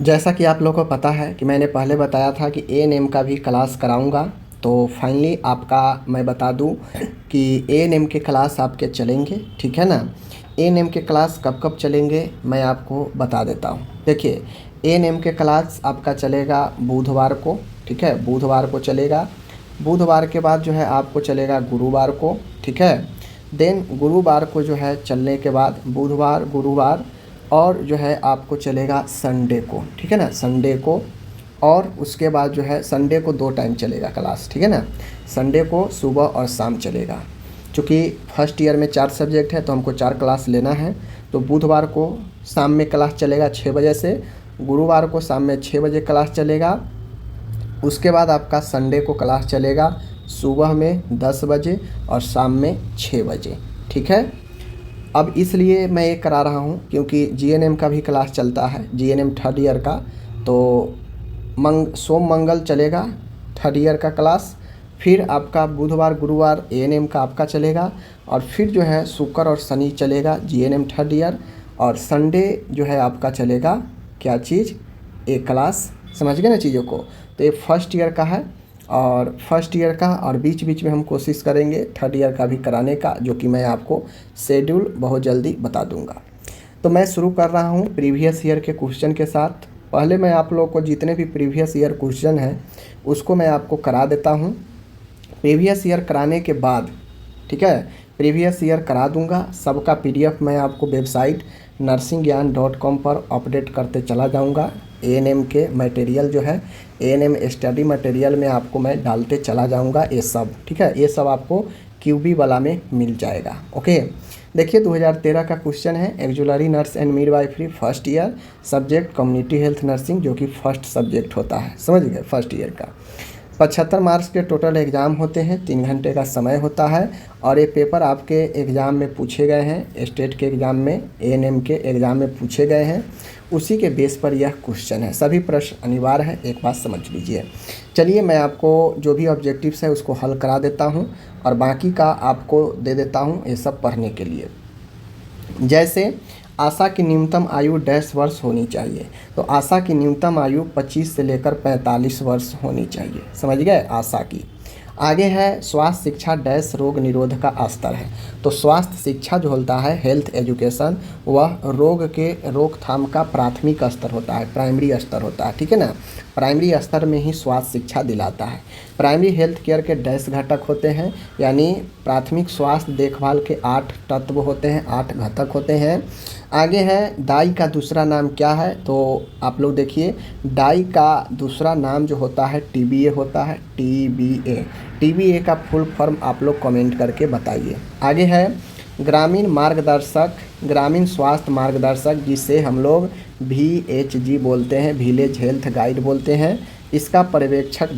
जैसा कि आप लोगों को पता है कि मैंने पहले बताया था कि एएनएम का भी क्लास कराऊंगा। तो फाइनली आपका मैं बता दूं कि एएनएम के क्लास आपके चलेंगे, ठीक है ना। एएनएम के क्लास कब कब चलेंगे मैं आपको बता देता हूं। देखिए, एएनएम के क्लास आपका चलेगा बुधवार को, ठीक है, बुधवार को चलेगा। बुधवार के बाद जो है आपको चलेगा गुरुवार को, ठीक है। देन गुरुवार को जो है चलने के बाद बुधवार, गुरुवार और जो है आपको चलेगा संडे को, ठीक है ना, संडे को। और उसके बाद जो है संडे को 2 टाइम चलेगा क्लास, ठीक है ना। संडे को सुबह और शाम चलेगा। चूँकि फर्स्ट ईयर में 4 सब्जेक्ट है तो हमको 4 क्लास लेना है। तो बुधवार को शाम में क्लास चलेगा 6 बजे से, गुरुवार को शाम में 6 बजे क्लास चलेगा। उसके बाद आपका संडे को क्लास चलेगा सुबह में 10 बजे और शाम में 6 बजे, ठीक है। अब इसलिए मैं ये करा रहा हूँ क्योंकि जीएनएम का भी क्लास चलता है, जीएनएम थर्ड ईयर का। तो सोम मंगल चलेगा थर्ड ईयर का क्लास। फिर आपका बुधवार गुरुवार एएनएम का आपका चलेगा। और फिर जो है शुक्र और शनि चलेगा जीएनएम थर्ड ईयर। और संडे जो है आपका चलेगा क्या चीज़, एक क्लास। समझ गए ना चीज़ों को। तो ये फर्स्ट ईयर का है और फर्स्ट ईयर का, और बीच बीच में हम कोशिश करेंगे थर्ड ईयर का भी कराने का, जो कि मैं आपको शेड्यूल बहुत जल्दी बता दूंगा। तो मैं शुरू कर रहा हूँ प्रीवियस ईयर के क्वेश्चन के साथ। पहले मैं आप लोगों को जितने भी प्रीवियस ईयर क्वेश्चन हैं उसको मैं आपको करा देता हूँ। प्रीवियस ईयर कराने के बाद, ठीक है, प्रीवियस ईयर करा दूंगा। सबका पीडीएफ मैं आपको वेबसाइट nursingyan.com पर अपडेट करते चला जाऊंगा। एएनएम के मटेरियल जो है, एएनएम स्टडी मटेरियल में आपको मैं डालते चला जाऊंगा ये सब, ठीक है। ये सब आपको क्यूबी वाला में मिल जाएगा। ओके, देखिए 2013 का क्वेश्चन है, auxiliary nurse and midwifery first year, subject community health nursing, जो कि फर्स्ट सब्जेक्ट होता है, समझ गए, फर्स्ट ईयर का। 75 मार्क्स के टोटल एग्ज़ाम होते हैं, 3 घंटे का समय होता है। और ये पेपर आपके एग्ज़ाम में पूछे गए हैं, स्टेट के एग्ज़ाम में, एएनएम के एग्ज़ाम में पूछे गए हैं। उसी के बेस पर यह क्वेश्चन है, सभी प्रश्न अनिवार्य है, एक बात समझ लीजिए। चलिए मैं आपको जो भी ऑब्जेक्टिव्स है उसको हल करा देता हूँ और बाकी का आपको दे देता हूँ ये सब पढ़ने के लिए। जैसे आशा की न्यूनतम आयु 10 वर्ष होनी चाहिए, तो आशा की न्यूनतम आयु 25 से लेकर 45 वर्ष होनी चाहिए, समझ गए, आशा की। आगे है स्वास्थ्य शिक्षा डैश रोग निरोध का स्तर है, तो स्वास्थ्य शिक्षा जो होता है, हेल्थ एजुकेशन, वह रोग के रोकथाम का प्राथमिक स्तर होता है, प्राइमरी स्तर होता है, ठीक है ना। प्राइमरी स्तर में ही स्वास्थ्य शिक्षा दिलाता है। प्राइमरी हेल्थ केयर के डैश घटक होते हैं, यानी प्राथमिक स्वास्थ्य देखभाल के 8 तत्व होते हैं, 8 घटक होते हैं। आगे है डाई का दूसरा नाम क्या है, तो आप लोग देखिए, डाई का दूसरा नाम जो होता है टीबीए होता है, टीबीए। टीबीए का फुल फॉर्म आप लोग कमेंट करके बताइए। आगे है ग्रामीण मार्गदर्शक, ग्रामीण स्वास्थ्य मार्गदर्शक, जिसे हम लोग VHG बोलते हैं, विलेज हेल्थ गाइड बोलते हैं। इसका पर्यवेक्षक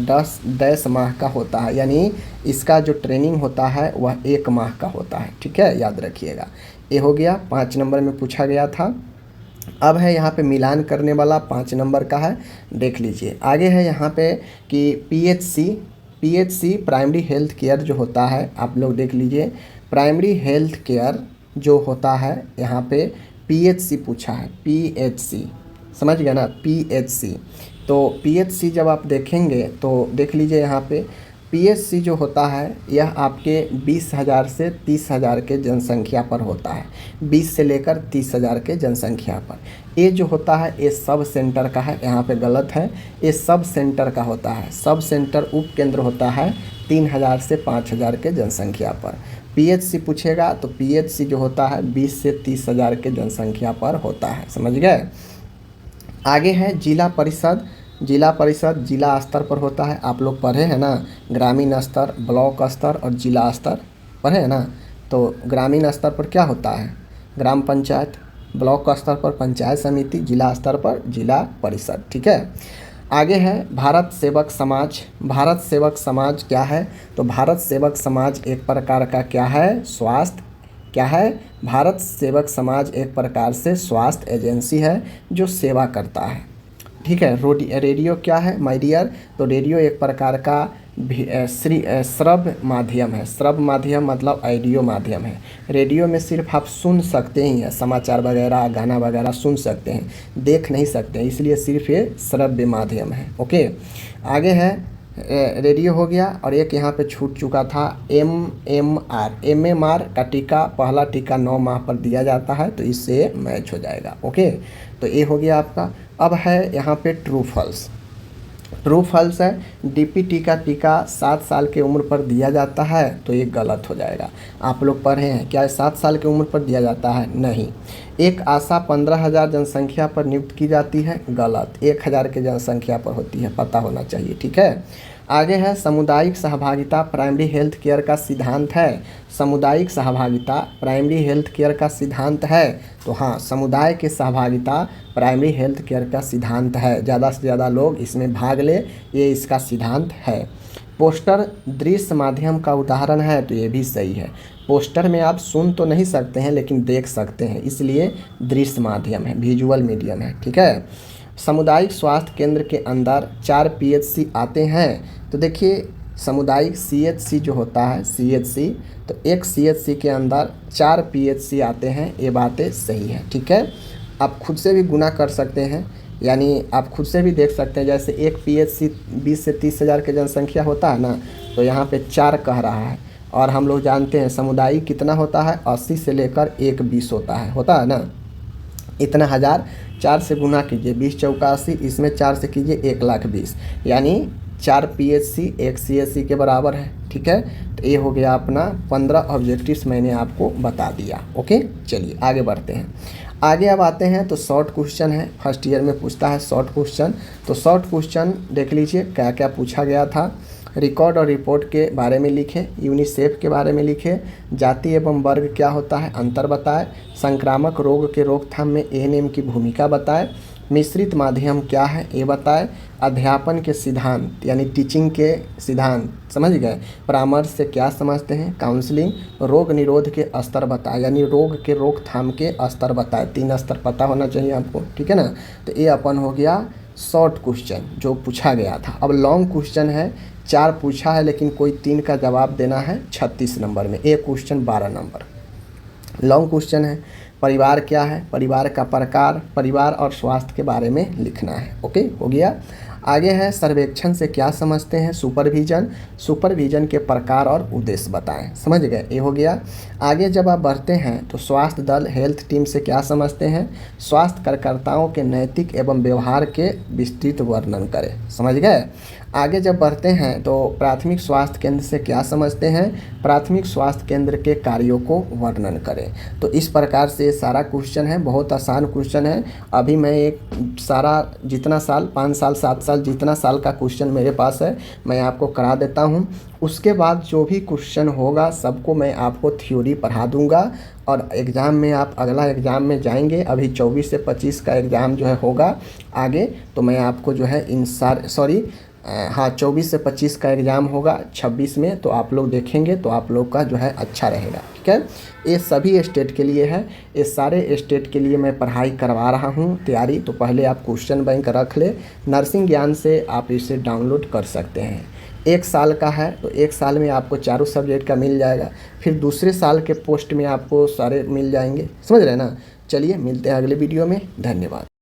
10 माह का होता है, यानी इसका जो ट्रेनिंग होता है वह 1 माह का होता है, ठीक है, याद रखिएगा। ये हो गया, 5 नंबर में पूछा गया था। अब है यहाँ पे मिलान करने वाला 5 नंबर का है, देख लीजिए। आगे है यहाँ पे कि PHC प्राइमरी हेल्थ केयर जो होता है, आप लोग देख लीजिए, प्राइमरी हेल्थ केयर जो होता है यहाँ पे PHC पूछा है, PHC, समझ गया ना, PHC। तो PHC जब आप देखेंगे तो देख लीजिए यहाँ पे PHC जो होता है यह आपके 20,000 से 30,000 के जनसंख्या पर होता है, 20 से लेकर 30,000 के जनसंख्या पर। ये जो होता है ये सब सेंटर का है, यहाँ पे गलत है, ये सब सेंटर का होता है। सब सेंटर उप केंद्र होता है 3,000 से 5,000 के जनसंख्या पर। PHC पूछेगा तो PHC जो होता है 20 से 30,000 के जनसंख्या पर होता है, समझ गए। आगे है जिला परिषद। जिला परिषद जिला स्तर पर होता है, आप लोग पढ़े हैं ना, ग्रामीण स्तर, ब्लॉक स्तर और जिला स्तर पढ़े हैं ना। तो ग्रामीण स्तर पर क्या होता है, ग्राम पंचायत, ब्लॉक स्तर पर पंचायत समिति, जिला स्तर पर जिला परिषद, ठीक है। आगे है भारत सेवक समाज। भारत सेवक समाज क्या है, तो भारत सेवक समाज एक प्रकार का क्या है, स्वास्थ्य, क्या है, भारत सेवक समाज एक प्रकार से स्वास्थ्य एजेंसी है जो सेवा करता है, ठीक है। रेडियो क्या है माय डियर, तो रेडियो एक प्रकार का श्रव्य माध्यम है। श्रव्य माध्यम मतलब ऑडियो माध्यम है। रेडियो में सिर्फ आप सुन सकते ही हैं, समाचार वगैरह गाना वगैरह सुन सकते हैं, देख नहीं सकते हैं, इसलिए सिर्फ ये श्रव्य माध्यम है। ओके, आगे है रेडियो हो गया, और एक यहाँ पे छूट चुका था MMR। MMR का टीका, पहला टीका 9 माह पर दिया जाता है, तो इससे मैच हो जाएगा। ओके, तो ये हो गया आपका। अब है यहाँ पे ट्रू फॉल्स। ट्रू फॉल्स है, DPT का टीका 7 साल की उम्र पर दिया जाता है, तो ये गलत हो जाएगा। आप लोग पढ़े हैं क्या 7 साल की उम्र पर दिया जाता है? नहीं। एक आशा 15,000 जनसंख्या पर नियुक्त की जाती है, गलत। 1,000 की जनसंख्या पर होती है, पता होना चाहिए, ठीक है। आगे है सामुदायिक सहभागिता प्राइमरी हेल्थ केयर का सिद्धांत है। सामुदायिक सहभागिता प्राइमरी हेल्थ केयर का सिद्धांत है, तो हाँ, समुदाय की सहभागिता प्राइमरी हेल्थ केयर का सिद्धांत है। ज़्यादा से ज़्यादा लोग इसमें भाग ले, ये इसका सिद्धांत है। पोस्टर दृश्य माध्यम का उदाहरण है, तो ये भी सही है। पोस्टर में आप सुन तो नहीं सकते हैं लेकिन देख सकते हैं, इसलिए दृश्य माध्यम है, विजुअल मीडियम है, ठीक है। सामुदायिक स्वास्थ्य केंद्र के अंदर 4 PHC आते हैं, तो देखिए सामुदायिक CHC जो होता है CHC, तो एक CHC के अंदर 4 PHC आते हैं, ये बातें सही है, ठीक है। आप खुद से भी गुना कर सकते हैं, यानी आप खुद से भी देख सकते हैं। जैसे एक PHC 20 से 30 हज़ार की जनसंख्या होता है ना, तो यहाँ पे 4 कह रहा है, और हम लोग जानते हैं सामुदायिक कितना होता है, 80 से लेकर 120 होता है ना। इतना हज़ार 4 से गुना कीजिए, 20 चौका 80, इसमें 4 से कीजिए 1,20,000, यानी 4 PHC 1 CHC के बराबर है, ठीक है। तो ये हो गया अपना 15 ऑब्जेक्टिव्स मैंने आपको बता दिया। ओके, चलिए आगे बढ़ते हैं। आगे अब आते हैं तो शॉर्ट क्वेश्चन है, फर्स्ट ईयर में पूछता है शॉर्ट क्वेश्चन। तो शॉर्ट क्वेश्चन देख लीजिए क्या क्या पूछा गया था। रिकॉर्ड और रिपोर्ट के बारे में लिखे, यूनिसेफ के बारे में लिखे, जाति एवं वर्ग क्या होता है अंतर बताए, संक्रामक रोग के रोकथाम में ANM की भूमिका बताए, मिश्रित माध्यम क्या है ये बताए, अध्यापन के सिद्धांत यानी टीचिंग के सिद्धांत समझ गए, परामर्श से क्या समझते हैं, काउंसलिंग, रोग निरोध के स्तर बताए यानी रोग के रोकथाम के स्तर बताए। 3 स्तर पता होना चाहिए आपको, ठीक है ना। तो ये अपन हो गया शॉर्ट क्वेश्चन जो पूछा गया था। अब लॉन्ग क्वेश्चन है, 4 पूछा है लेकिन कोई 3 का जवाब देना है 36 नंबर में, एक क्वेश्चन 12 नंबर। लॉन्ग क्वेश्चन है, परिवार क्या है, परिवार का प्रकार, परिवार और स्वास्थ्य के बारे में लिखना है। ओके, हो गया। आगे है सर्वेक्षण से क्या समझते हैं, सुपरविजन, सुपरविजन के प्रकार और उद्देश्य बताएं, समझ गए, ये हो गया। आगे जब आप बढ़ते हैं तो स्वास्थ्य दल हेल्थ टीम से क्या समझते हैं, स्वास्थ्य कार्यकर्ताओं के नैतिक एवं व्यवहार के विस्तृत वर्णन करें, समझ गए। आगे जब बढ़ते हैं तो प्राथमिक स्वास्थ्य केंद्र से क्या समझते हैं, प्राथमिक स्वास्थ्य केंद्र के कार्यों को वर्णन करें। तो इस प्रकार से सारा क्वेश्चन है, बहुत आसान क्वेश्चन है। अभी मैं एक सारा जितना साल 5 साल 7 साल जितना साल का क्वेश्चन मेरे पास है मैं आपको करा देता हूँ। उसके बाद जो भी क्वेश्चन होगा सबको मैं आपको थ्योरी पढ़ा दूंगा, और एग्ज़ाम में आप अगला एग्ज़ाम में जाएंगे, अभी 24 से 25 का एग्ज़ाम जो है होगा आगे, तो मैं आपको जो है इन 24 से 25 का एग्ज़ाम होगा 26 में, तो आप लोग देखेंगे तो आप लोग का जो है अच्छा रहेगा, ठीक है। ये सभी स्टेट के लिए है, ये सारे स्टेट के लिए मैं पढ़ाई करवा रहा हूँ तैयारी। तो पहले आप क्वेश्चन बैंक रख ले, नर्सिंग ज्ञान से आप इसे डाउनलोड कर सकते हैं। 1 साल का है तो 1 साल में आपको चारों सब्जेक्ट का मिल जाएगा, फिर दूसरे साल के पोस्ट में आपको सारे मिल जाएंगे, समझ रहे हैं ना। चलिए मिलते हैं अगले वीडियो में, धन्यवाद।